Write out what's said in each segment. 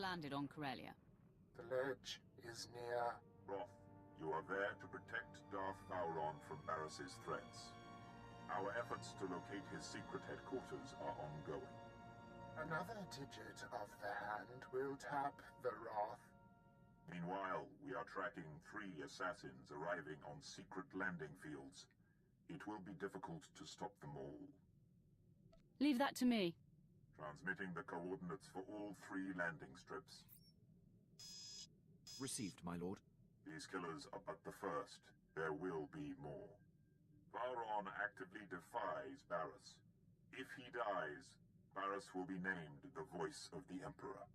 landed on Corellia. The ledge is near. Roth, you are there to protect Darth Vowron from Barris's threats. Our efforts to locate his secret headquarters are ongoing. Another digit of the hand will tap the Roth. Meanwhile, we are tracking 3 assassins arriving on secret landing fields. It will be difficult to stop them all. Leave that to me. Transmitting the coordinates for all 3 landing strips. Received, my lord. These killers are but the first. There will be more. Vowron actively defies Barris. If he dies, Barris will be named the Voice of the Emperor.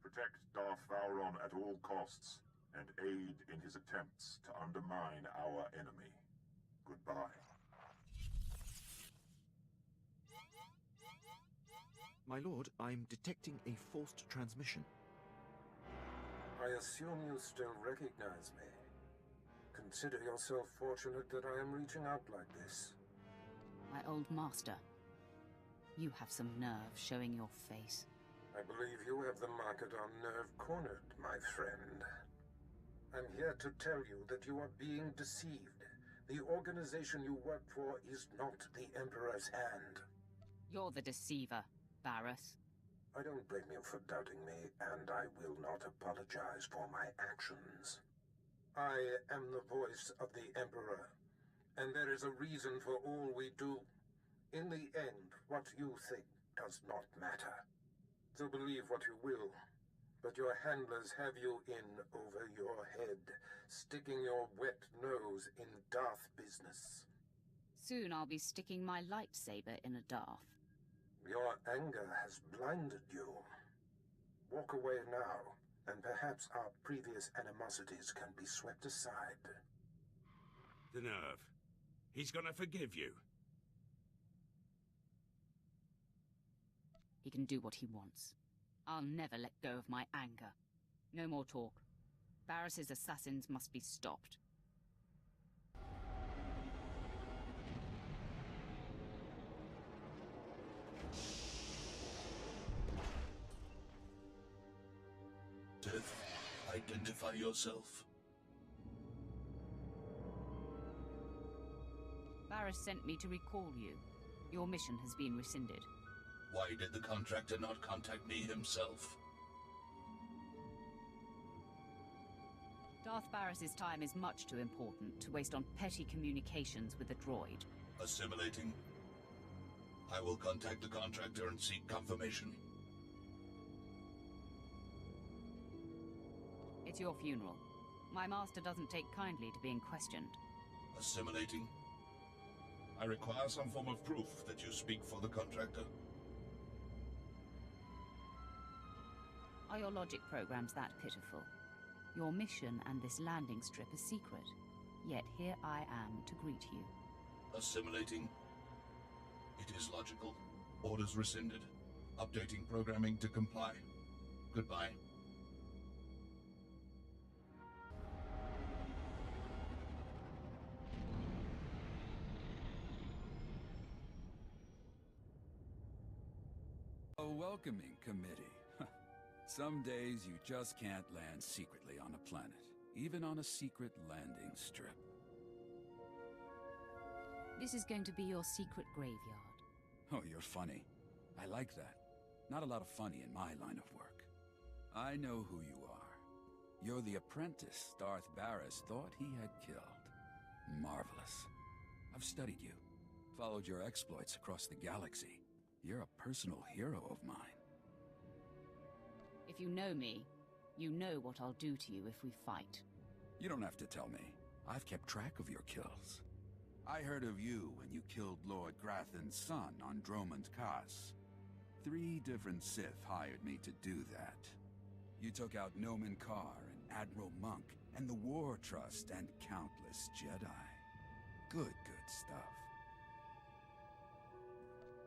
Protect Darth Vowron at all costs, and aid in his attempts to undermine our enemy. Goodbye. My lord, I'm detecting a forced transmission. I assume you still recognize me. Consider yourself fortunate that I am reaching out like this. My old master. You have some nerve showing your face. I believe you have the market on nerve cornered, my friend. I'm here to tell you that you are being deceived. The organization you work for is not the Emperor's hand. You're the deceiver, Barris. I don't blame you for doubting me, and I will not apologize for my actions. I am the voice of the Emperor, and there is a reason for all we do. In the end, what you think does not matter. So believe what you will, but your handlers have you in over your head, sticking your wet nose in Darth business. Soon I'll be sticking my lightsaber in a Darth. Your anger has blinded you. Walk away now, and perhaps our previous animosities can be swept aside. The nerve. He's gonna forgive you. He can do what he wants. I'll never let go of my anger. No more talk. Barris's assassins must be stopped. Sith, identify yourself. Barris sent me to recall you. Your mission has been rescinded. Why did the contractor not contact me himself? Darth Barris's time is much too important to waste on petty communications with a droid. Assimilating. I will contact the contractor and seek confirmation. It's your funeral. My master doesn't take kindly to being questioned. Assimilating. I require some form of proof that you speak for the contractor. Are your logic programs that pitiful? Your mission and this landing strip are secret. Yet here I am to greet you. Assimilating. It is logical. Orders rescinded. Updating programming to comply. Goodbye. A welcoming committee. Some days you just can't land secretly on a planet, even on a secret landing strip. This is going to be your secret graveyard. Oh, you're funny. I like that. Not a lot of funny in my line of work. I know who you are. You're the apprentice Darth Barris thought he had killed. Marvelous. I've studied you, followed your exploits across the galaxy. You're a personal hero of mine. If you know me, you know what I'll do to you if we fight. You don't have to tell me. I've kept track of your kills. I heard of you when you killed Lord Grathan's son on Dromund Kaas. 3 different Sith hired me to do that. You took out Nomen Karr and Admiral Monk and the War Trust and countless Jedi. Good stuff.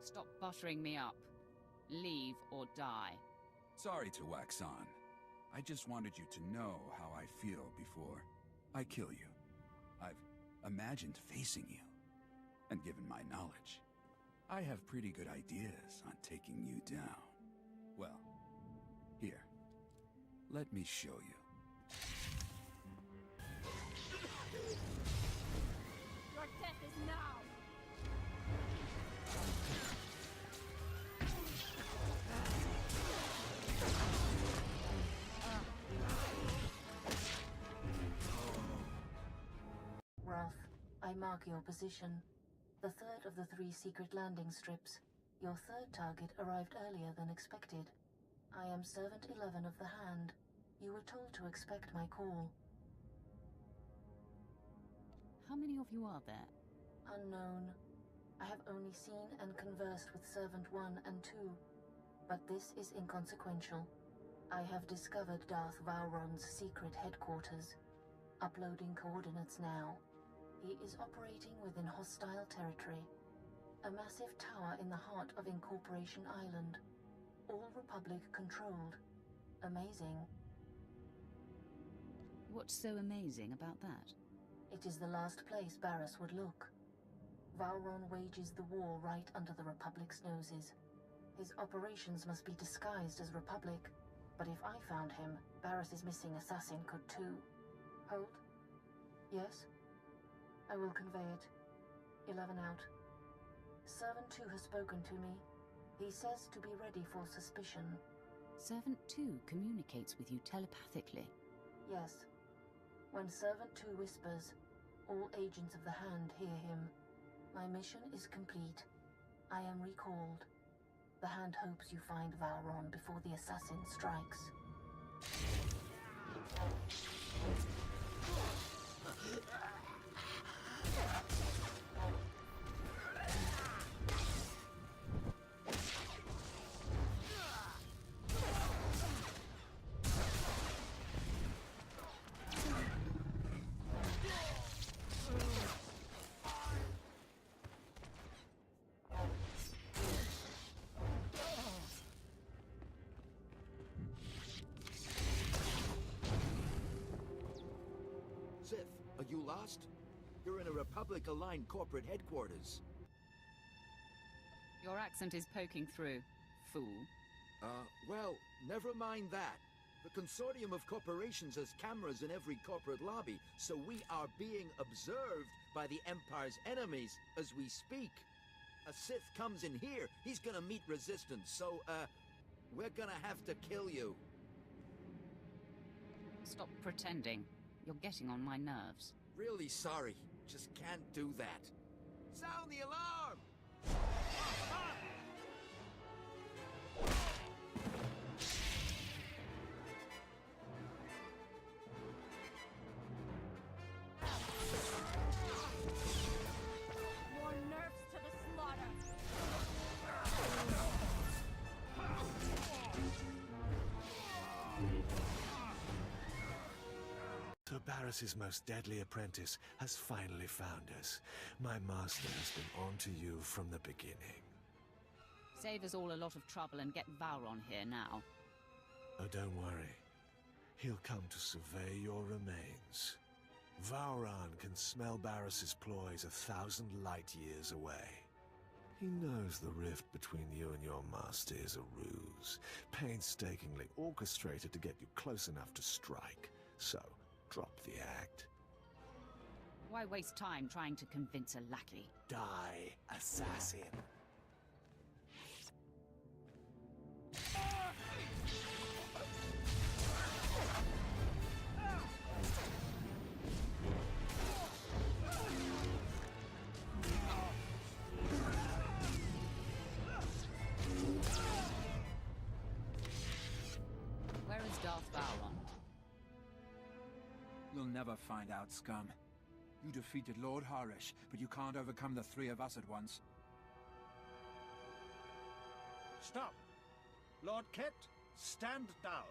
Stop buttering me up. Leave or die. Sorry to wax on. I just wanted you to know how I feel before I kill you. I've imagined facing you, and given my knowledge, I have pretty good ideas on taking you down. Well, here, Let me show you. Your death is now! Wrath, I mark your position. The third of the 3 secret landing strips. Your third target arrived earlier than expected. I am Servant 11 of the Hand. You were told to expect my call. How many of you are there? Unknown. I have only seen and conversed with Servant 1 and 2. But this is inconsequential. I have discovered Darth Vowron's secret headquarters. Uploading coordinates now. He is operating within hostile territory. A massive tower in the heart of Incorporation Island. All Republic controlled. Amazing. What's so amazing about that? It is the last place Barriss would look. Vowron wages the war right under the Republic's noses. His operations must be disguised as Republic. But if I found him, Barriss's missing assassin could too. Hold. Yes? I will convey it. 11 out. Servant 2 has spoken to me. He says to be ready for suspicion. Servant 2 communicates with you telepathically. Yes. When Servant 2 whispers, all agents of the Hand hear him. My mission is complete. I am recalled. The Hand hopes you find Vowron before the assassin strikes. Sith, are you lost? You're in a Republic-aligned corporate headquarters. Your accent is poking through, fool. Well, never mind that. The consortium of corporations has cameras in every corporate lobby, so we are being observed by the Empire's enemies as we speak. A Sith comes in here, he's gonna meet resistance, so, we're gonna have to kill you. Stop pretending. You're getting on my nerves. Really sorry, just can't do that. Sound the alarm! More nerfs to the slaughter! So Barriss' most deadly apprentice has finally found us. My master has been on to you from the beginning. Save us all a lot of trouble and get Vowron here now. Oh, don't worry. He'll come to survey your remains. Vowron can smell Barriss' ploys 1,000 light years away. He knows the rift between you and your master is a ruse, painstakingly orchestrated to get you close enough to strike. So, drop the act. Why waste time trying to convince a lackey? Die, assassin. Where is Darth Vowron? You'll never find out, scum. You defeated Lord Harish, but you can't overcome the 3 of us at once. Stop! Lord Ket, stand down.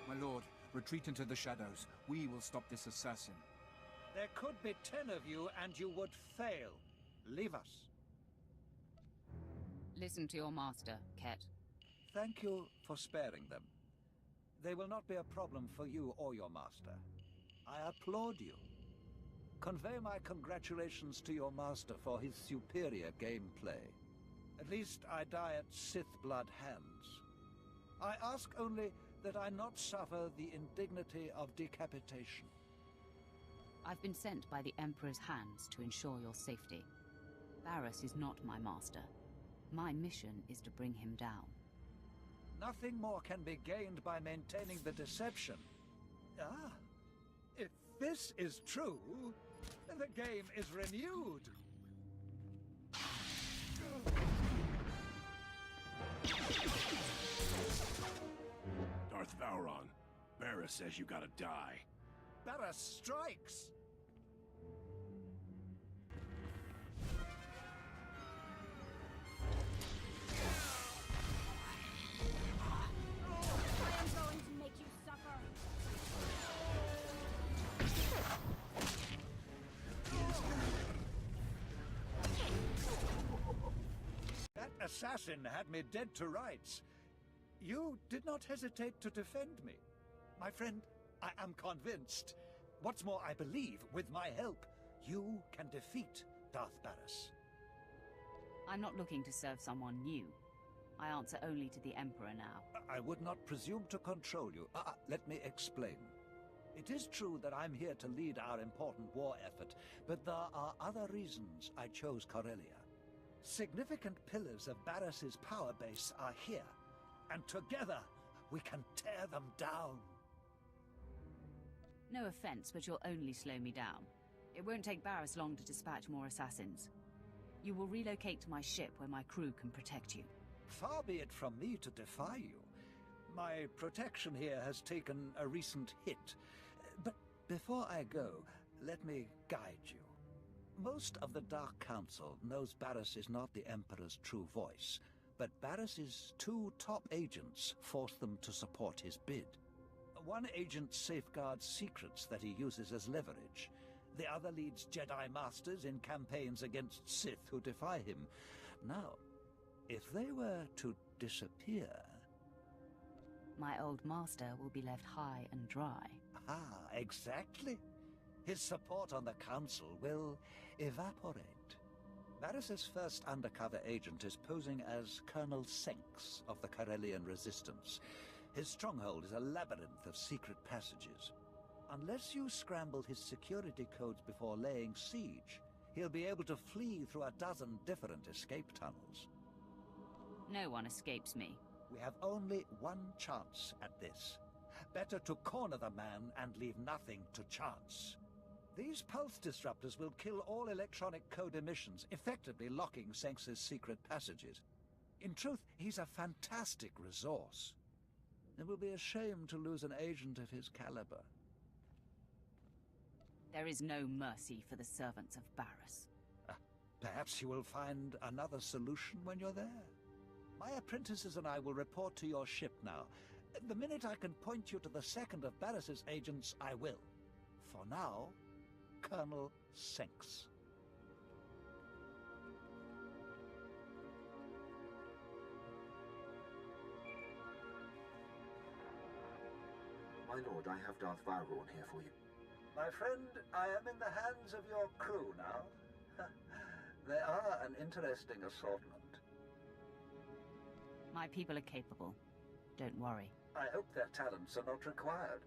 My lord, retreat into the shadows. We will stop this assassin. There could be 10 of you, and you would fail. Leave us. Listen to your master, Ket. Thank you for sparing them. They will not be a problem for you or your master. I applaud you. Convey my congratulations to your master for his superior gameplay. At least I die at Sith blood hands. I ask only that I not suffer the indignity of decapitation. I've been sent by the Emperor's hands to ensure your safety. Barris is not my master. My mission is to bring him down. Nothing more can be gained by maintaining the deception. Ah, if this is true, the game is renewed. Darth Vowron, Barris says you gotta die. Barris strikes! I am going to make you suffer. That assassin had me dead to rights. You did not hesitate to defend me. My friend, I am convinced. What's more, I believe, with my help, you can defeat Darth Barris. I'm not looking to serve someone new. I answer only to the Emperor now. I would not presume to control you. Let me explain. It is true that I'm here to lead our important war effort, but there are other reasons I chose Corellia. Significant pillars of Barris's power base are here, and together we can tear them down. No offense, but you'll only slow me down. It won't take Barris long to dispatch more assassins. You will relocate to my ship where my crew can protect you. Far be it from me to defy you. My protection here has taken a recent hit. But before I go, let me guide you. Most of the Dark Council knows Barris is not the Emperor's true voice, but Barris's two top agents forced them to support his bid. One agent safeguards secrets that he uses as leverage. The other leads Jedi Masters in campaigns against Sith who defy him. Now, if they were to disappear... My old master will be left high and dry. Ah, exactly. His support on the Council will evaporate. Barris's first undercover agent is posing as Colonel Senks of the Corellian Resistance. His stronghold is a labyrinth of secret passages. Unless you scramble his security codes before laying siege, he'll be able to flee through a dozen different escape tunnels. No one escapes me. We have only one chance at this. Better to corner the man and leave nothing to chance. These pulse disruptors will kill all electronic code emissions, effectively locking Senks's secret passages. In truth, he's a fantastic resource. It will be a shame to lose an agent of his caliber. There is no mercy for the servants of Barris. Perhaps you will find another solution when you're there. My apprentices and I will report to your ship now. The minute I can point you to the second of Barris's agents, I will. For now, Colonel Senks. My lord, I have Darth Vowron here for you. My friend, I am in the hands of your crew now. They are an interesting assortment. My people are capable. Don't worry. I hope their talents are not required.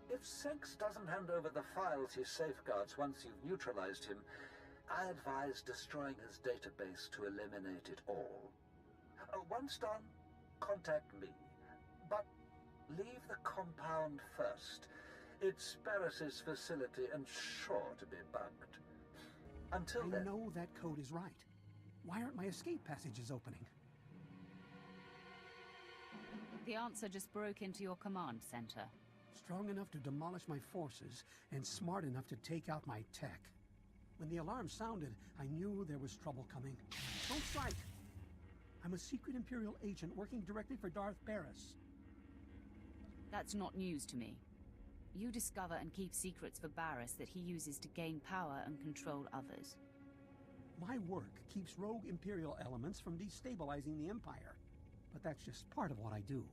If Senks doesn't hand over the files he safeguards once you've neutralized him, I advise destroying his database to eliminate it all. Once done, contact me. But leave the compound first. It's Barris's facility and sure to be bugged. Until then... I know that code is right. Why aren't my escape passages opening? The answer just broke into your command center. Strong enough to demolish my forces, and smart enough to take out my tech. When the alarm sounded, I knew there was trouble coming. Don't strike! I'm a secret Imperial agent working directly for Darth Barris. That's not news to me. You discover and keep secrets for Barris that he uses to gain power and control others. My work keeps rogue Imperial elements from destabilizing the Empire. But that's just part of what I do.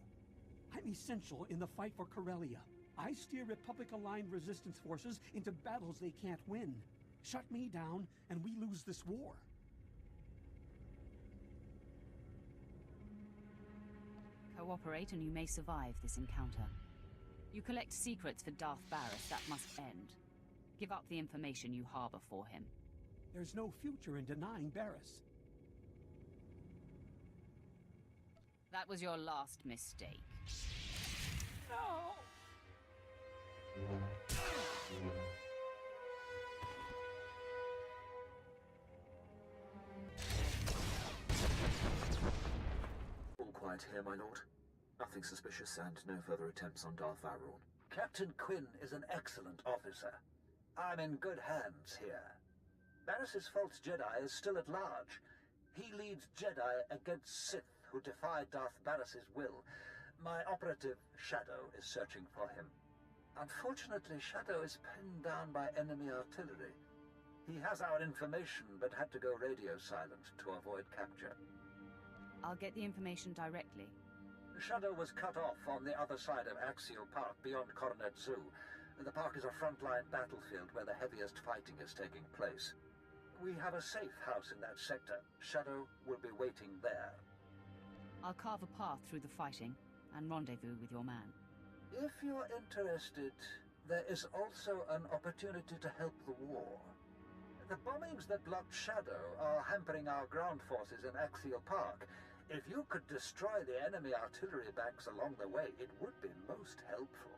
I'm essential in the fight for Corellia. I steer Republic-aligned resistance forces into battles they can't win. Shut me down, and we lose this war. Cooperate and you may survive this encounter. You collect secrets for Darth Barris, that must end. Give up the information you harbor for him. There's no future in denying Barris. That was your last mistake. No! All quiet here, my lord. Nothing suspicious and no further attempts on Darth Varon. Captain Quinn is an excellent officer. I'm in good hands here. Barris's false Jedi is still at large. He leads Jedi against Sith who defy Darth Barris's will. My operative, Shadow, is searching for him. Unfortunately, Shadow is pinned down by enemy artillery. He has our information, but had to go radio silent to avoid capture. I'll get the information directly. Shadow was cut off on the other side of Axial Park, beyond Coronet Zoo. The park is a frontline battlefield where the heaviest fighting is taking place. We have a safe house in that sector. Shadow will be waiting there. I'll carve a path through the fighting and rendezvous with your man. If you're interested, there is also an opportunity to help the war. The bombings that blocked Shadow are hampering our ground forces in Axial Park. If you could destroy the enemy artillery banks along the way, it would be most helpful.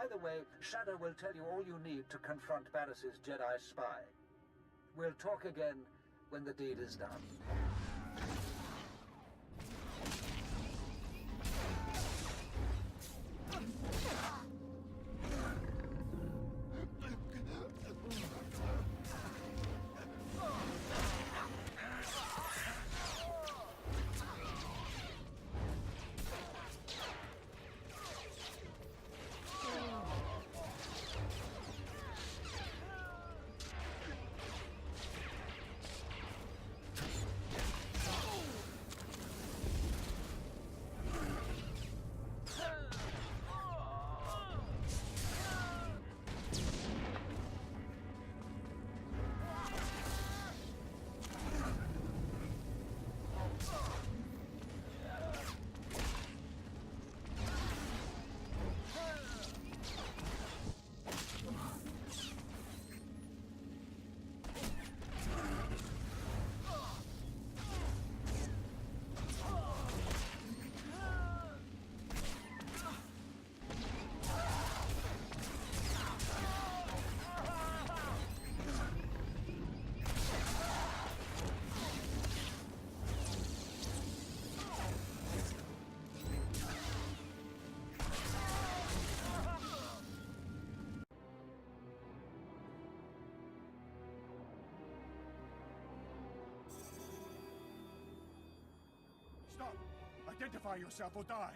Either way, Shadow will tell you all you need to confront Barris's Jedi spy. We'll talk again when the deed is done. Stop! Identify yourself or die!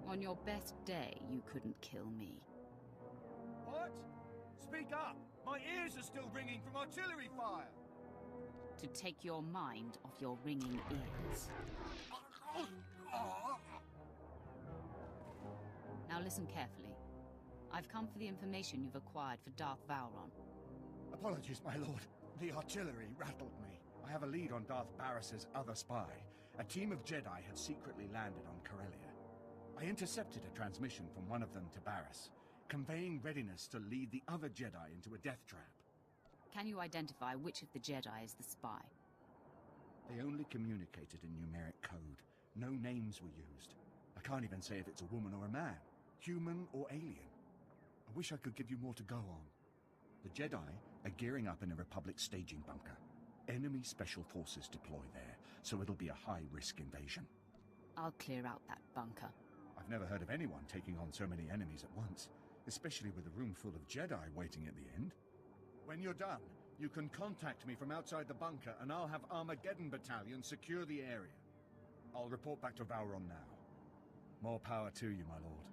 On your best day, you couldn't kill me. What? Speak up! My ears are still ringing from artillery fire! To take your mind off your ringing ears. Now listen carefully. I've come for the information you've acquired for Darth Vowron. Apologies, my lord. The artillery rattled me. I have a lead on Darth Barris's other spy. A team of Jedi had secretly landed on Corellia. I intercepted a transmission from one of them to Barris, conveying readiness to lead the other Jedi into a death trap. Can you identify which of the Jedi is the spy? They only communicated in numeric code. No names were used. I can't even say if it's a woman or a man, human or alien. I wish I could give you more to go on. The Jedi are gearing up in a Republic staging bunker. Enemy special forces deploy there, so it'll be a high-risk invasion. I'll clear out that bunker. I've never heard of anyone taking on so many enemies at once, especially with a room full of Jedi waiting at the end. When you're done, you can contact me from outside the bunker and I'll have Armageddon Battalion secure the area. I'll report back to Vowron now. More power to you, my lord.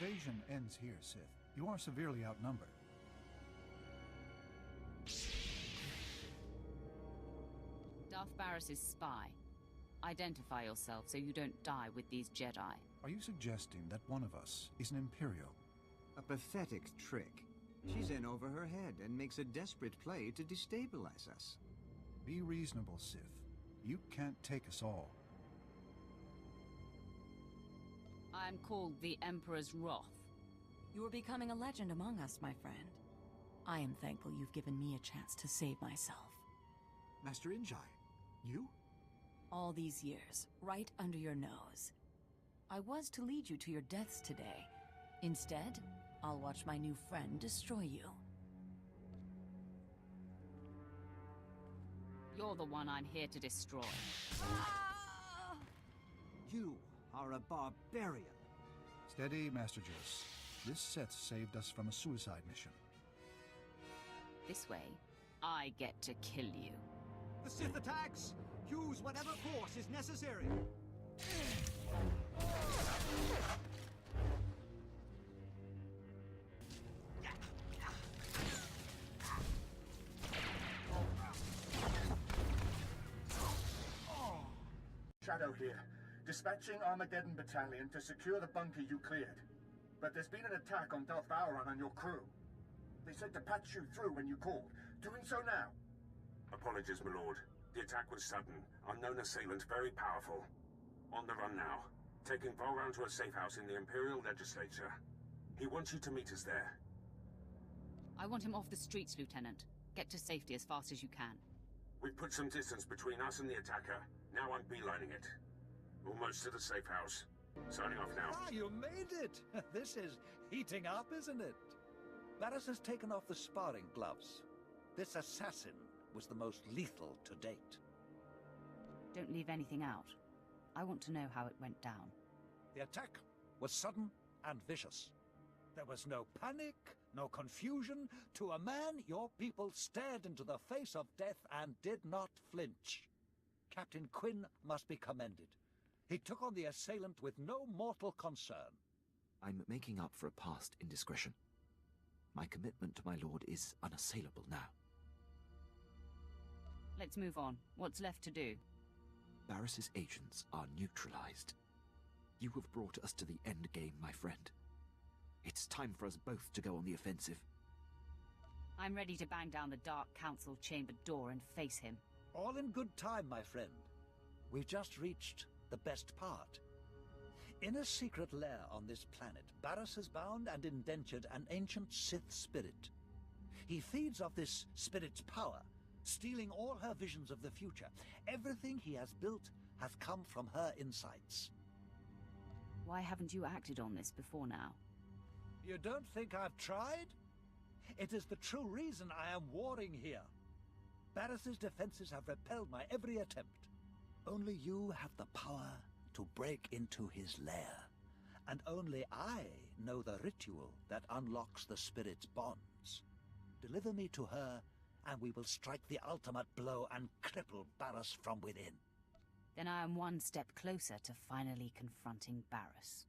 invasion ends here, Sith. You are severely outnumbered. Darth Barris's spy. Identify yourself so you don't die with these Jedi. Are you suggesting that one of us is an Imperial? A pathetic trick. She's in over her head and makes a desperate play to destabilize us. Be reasonable, Sith. You can't take us all. I'm called the Emperor's Wrath. You are becoming a legend among us, my friend. I am thankful you've given me a chance to save myself. Master Injai, you? All these years, right under your nose. I was to lead you to your deaths today. Instead, I'll watch my new friend destroy you. You're the one I'm here to destroy. You are a barbarian. Steady, Master Jace. This Sith saved us from a suicide mission. This way, I get to kill you. The Sith attacks! Use whatever force is necessary! Shadow here, dispatching Armageddon Battalion to secure the bunker you cleared. But there's been an attack on Darth Vowron and your crew. They said to patch you through when you called. Doing so now. Apologies, my lord. The attack was sudden. Unknown assailant, very powerful. On the run now. Taking Vowron to a safe house in the Imperial Legislature. He wants you to meet us there. I want him off the streets, Lieutenant. Get to safety as fast as you can. We've put some distance between us and the attacker. Now I'm beelining it. Almost to the safe house. Signing off now. Ah, you made it! This is heating up, isn't it? Barris has taken off the sparring gloves. This assassin was the most lethal to date. Don't leave anything out. I want to know how it went down. The attack was sudden and vicious. There was no panic, no confusion. To a man, your people stared into the face of death and did not flinch. Captain Quinn must be commended. He took on the assailant with no mortal concern. I'm making up for a past indiscretion. My commitment to my lord is unassailable now. Let's move on. What's left to do? Barris's agents are neutralized. You have brought us to the end game, my friend. It's time for us both to go on the offensive. I'm ready to bang down the Dark Council chamber door and face him. All in good time, my friend. We've just reached the best part. In a secret lair on this planet, Barris has bound and indentured an ancient Sith spirit. He feeds off this spirit's power, stealing all her visions of the future. Everything he has built has come from her insights. Why haven't you acted on this before now? You don't think I've tried? It is the true reason I am warring here. Barris's defenses have repelled my every attempt. Only you have the power to break into his lair, and only I know the ritual that unlocks the spirit's bonds. Deliver me to her, and we will strike the ultimate blow and cripple Barris from within. Then I am one step closer to finally confronting Barris.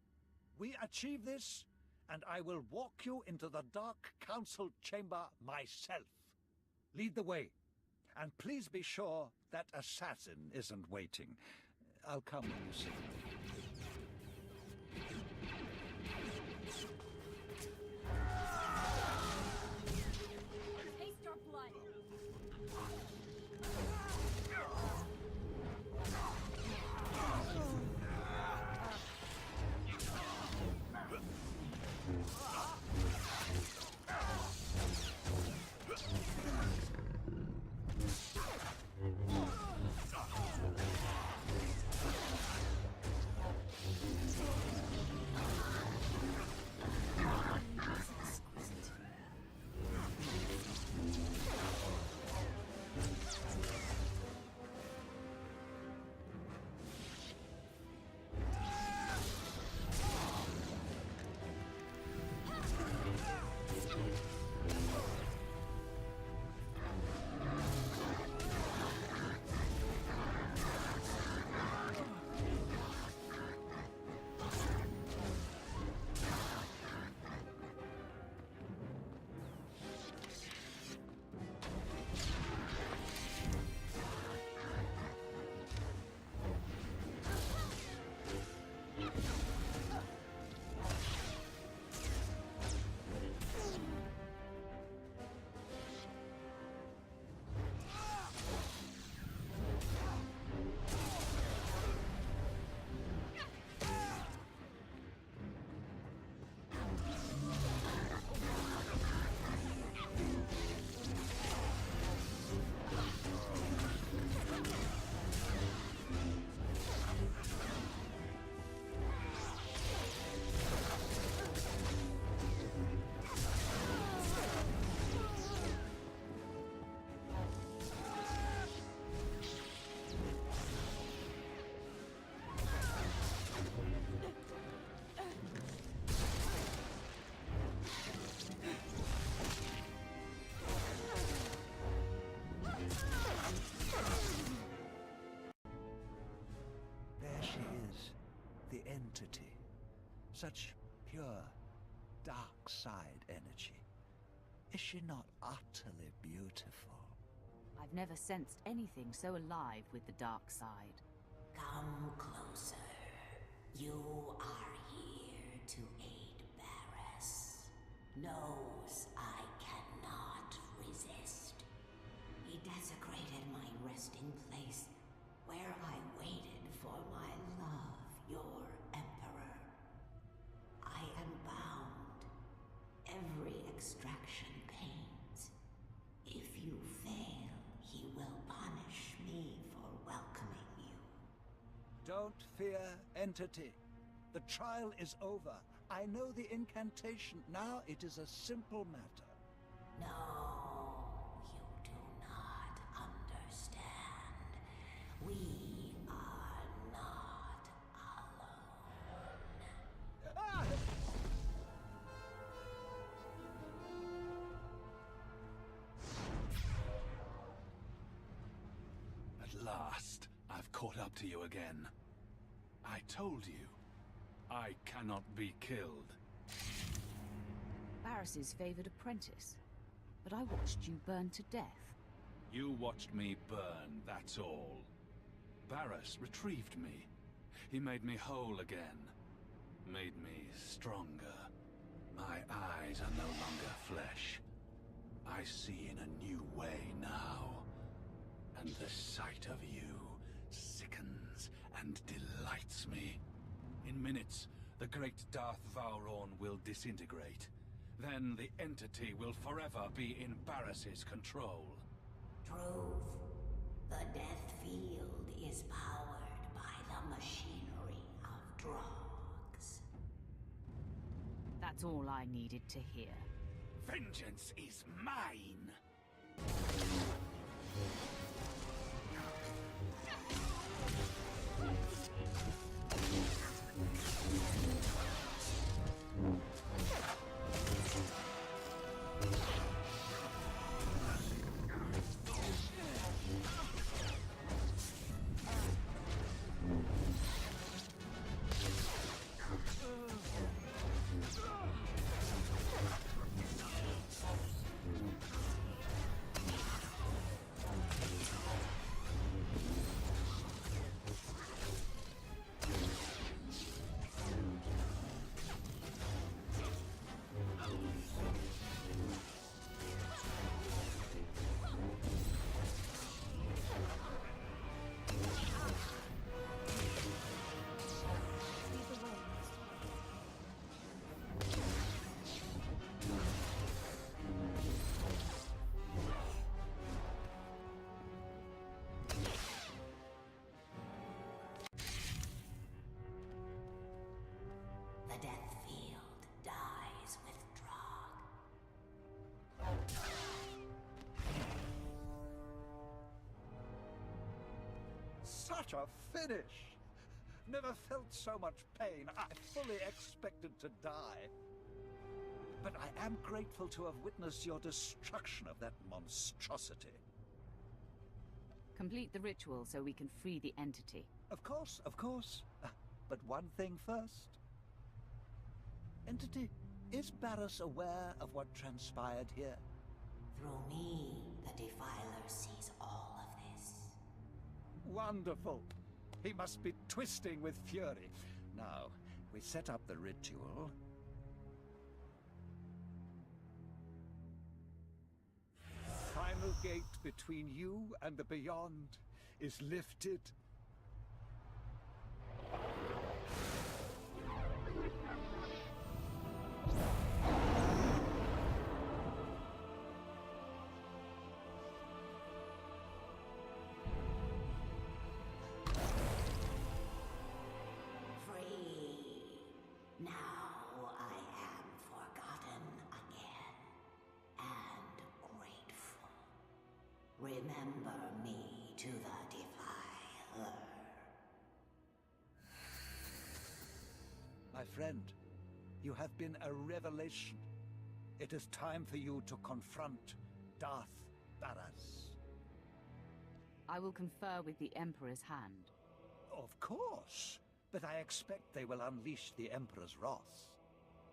We achieve this, and I will walk you into the Dark Council chamber myself. Lead the way, and please be sure that assassin isn't waiting. I'll come when you see me. Taste your blood. Such pure, dark side energy. Is she not utterly beautiful? I've never sensed anything so alive with the dark side. Come closer. You are here to aid Barris. Knows I cannot resist. He desecrated my resting place, where I waited for my love, your Emperor. I am bound. Every extraction pains. If you fail, he will punish me for welcoming you. Don't fear, Entity. The trial is over. I know the incantation. Now it is a simple matter. No, you do not understand. We are not alone. Ah! At last, I've caught up to you again. I told you, I cannot be killed. Barris's favored apprentice. But I watched you burn to death. You watched me burn, that's all. Barris retrieved me. He made me whole again. Made me stronger. My eyes are no longer flesh. I see in a new way now. And the sight of you sickens and delights me. In minutes, the great Darth Vowrawn will disintegrate. Then the entity will forever be in Barris's control. Truth. The death field is powered by the machinery of drugs. That's all I needed to hear. Vengeance is mine! The death field dies with Drog. Such a finish! Never felt so much pain. I fully expected to die. But I am grateful to have witnessed your destruction of that monstrosity. Complete the ritual so we can free the entity. Of course, of course. But one thing first. Entity, is Barris aware of what transpired here? Through me, the Defiler sees all of this. Wonderful. He must be twisting with fury. Now, we set up the ritual. Final gate between you and the beyond is lifted. Remember me to the Defiler. My friend, you have been a revelation. It is time for you to confront Darth Barris. I will confer with the Emperor's hand. Of course. but I expect they will unleash the Emperor's wrath.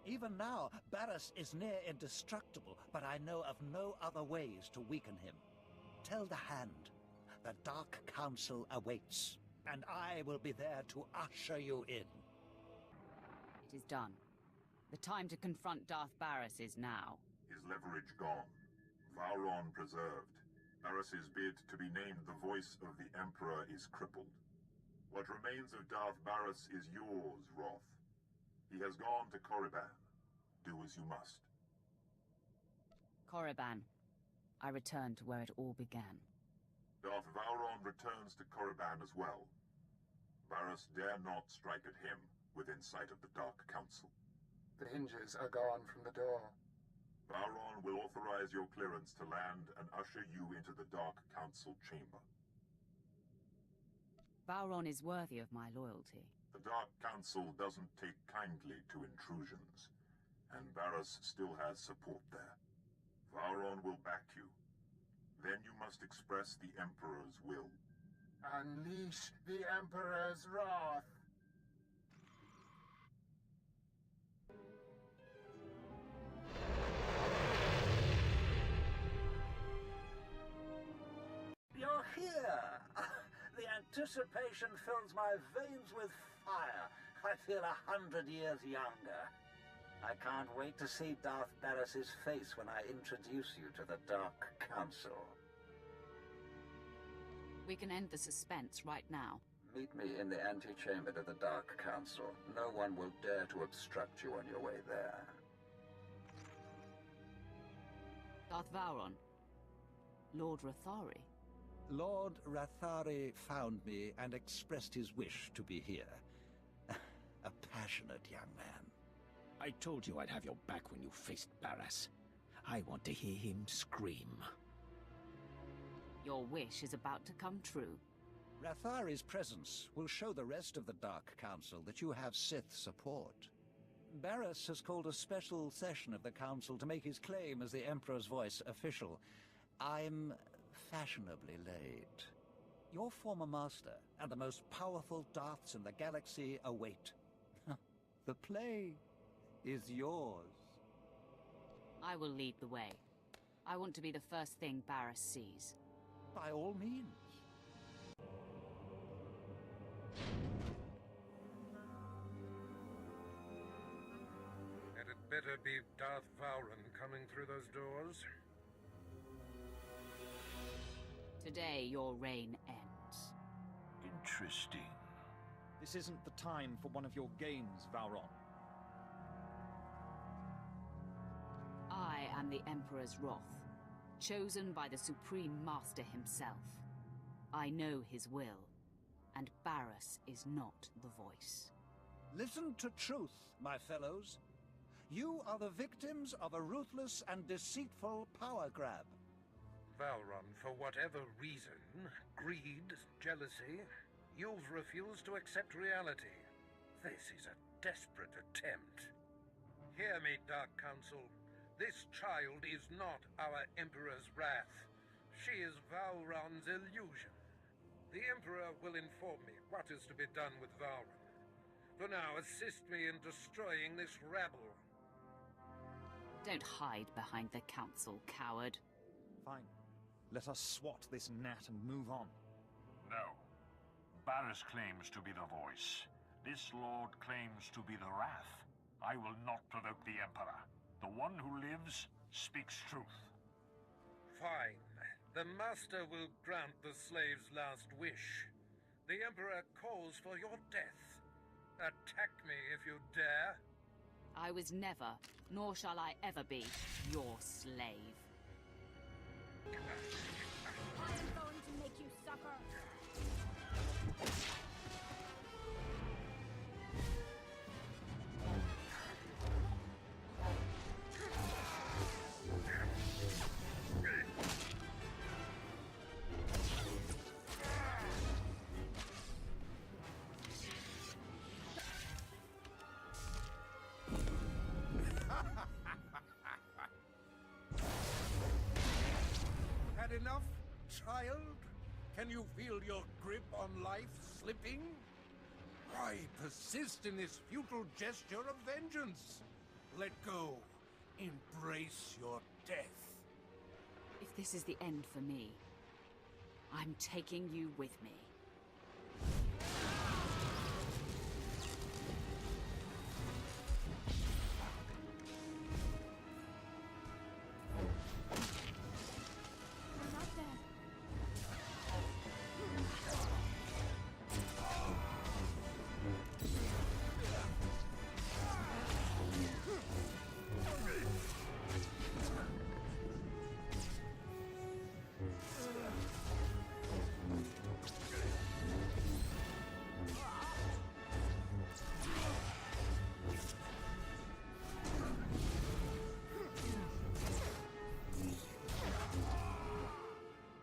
Even now, Barras is near indestructible, but I know of no other ways to weaken him. Tell the Hand, the Dark Council awaits, and I will be there to usher you in. It is done. The time to confront Darth Barras is now. His leverage gone. Vowron preserved. Barras's bid to be named the voice of the Emperor is crippled. What remains of Darth Barras is yours, Roth. He has gone to Korriban. Do as you must. Korriban. I return to where it all began. Darth Vowron returns to Korriban as well. Barras dare not strike at him within sight of the Dark Council. The hinges are gone from the door. Vowron will authorize your clearance to land and usher you into the Dark Council chamber. Vowron is worthy of my loyalty. The Dark Council doesn't take kindly to intrusions, and Barras still has support there. Vowron will back you. Then you must express the Emperor's will. Unleash the Emperor's wrath! You're here! The anticipation fills my veins with fire. I feel 100 years younger. I can't wait to see Darth Barras's face when I introduce you to the Dark Council. We can end the suspense right now. Meet me in the antechamber to the Dark Council. No one will dare to obstruct you on your way there. Darth Vowron. Lord Rathari. Lord Rathari found me and expressed his wish to be here. A passionate young man. I told you I'd have your back when you faced Barras. I want to hear him scream. Your wish is about to come true. Rathari's presence will show the rest of the Dark Council that you have Sith support. Barras has called a special session of the Council to make his claim as the Emperor's voice official. I'm fashionably late. Your former master and the most powerful Darths in the galaxy await. The play is yours. I will lead the way. I want to be the first thing Barras sees. By all means. Had it better be Darth Vowron coming through those doors? Today, your reign ends. Interesting. This isn't the time for one of your games, Vowron. I am the Emperor's wrath, chosen by the Supreme Master himself. I know his will, and Barras is not the voice. Listen to truth, my fellows. You are the victims of a ruthless and deceitful power grab. Vowron, for whatever reason, greed, jealousy, you've refused to accept reality. This is a desperate attempt. Hear me, Dark Council. This child is not our Emperor's wrath. She is Vowron's illusion. The Emperor will inform me what is to be done with Vowron. For now, assist me in destroying this rabble. Don't hide behind the Council, coward. Fine. Let us swat this gnat and move on. No. Barras claims to be the voice. This lord claims to be the wrath. I will not provoke the Emperor. The one who lives speaks truth. Fine. The Master will grant the slave's last wish. The Emperor calls for your death. Attack me if you dare. I was never, nor shall I ever be, your slave. I'm going to make you suffer. Had enough, child? Can you feel your grip on life slipping? Why persist in this futile gesture of vengeance? Let go. Embrace your death. If this is the end for me, I'm taking you with me.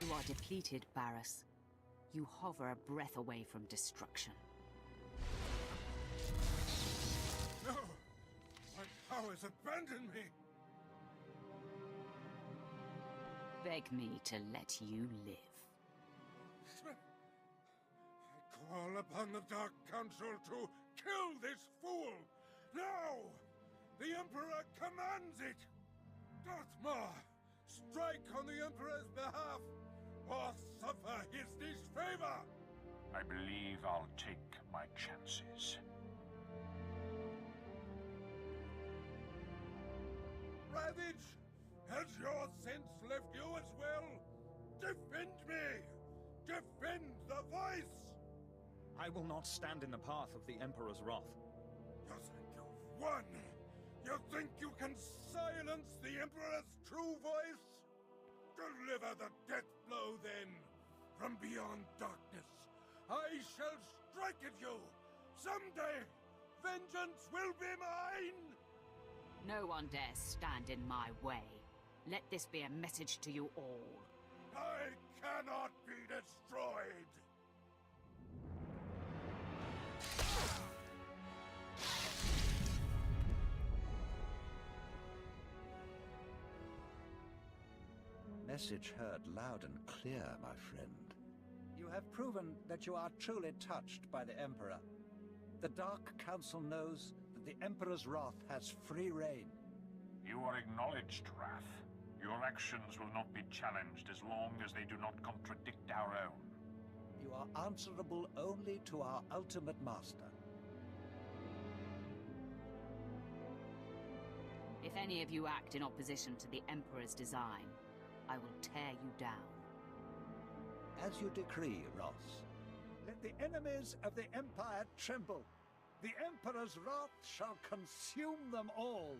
You are depleted, Barris. You hover a breath away from destruction. No! My powers abandon me! Beg me to let you live. I call upon the Dark Council to kill this fool! Now! The Emperor commands it! Darth Maul, strike on the Emperor's behalf, or suffer his disfavor! I believe I'll take my chances. Ravage! Has your sense left you as well? Defend me! Defend the voice! I will not stand in the path of the Emperor's wrath. You think you've won? You think you can silence the Emperor's true voice? Deliver the death blow, then! From beyond darkness, I shall strike at you! Someday, vengeance will be mine! No one dares stand in my way. Let this be a message to you all. I cannot be destroyed! Message heard loud and clear, my friend. You have proven that you are truly touched by the Emperor. The Dark Council knows that the Emperor's wrath has free reign. You are acknowledged, Wrath. Your actions will not be challenged as long as they do not contradict our own. You are answerable only to our ultimate master. If any of you act in opposition to the Emperor's design, I will tear you down. As you decree, Ross. Let the enemies of the Empire tremble. The Emperor's wrath shall consume them all.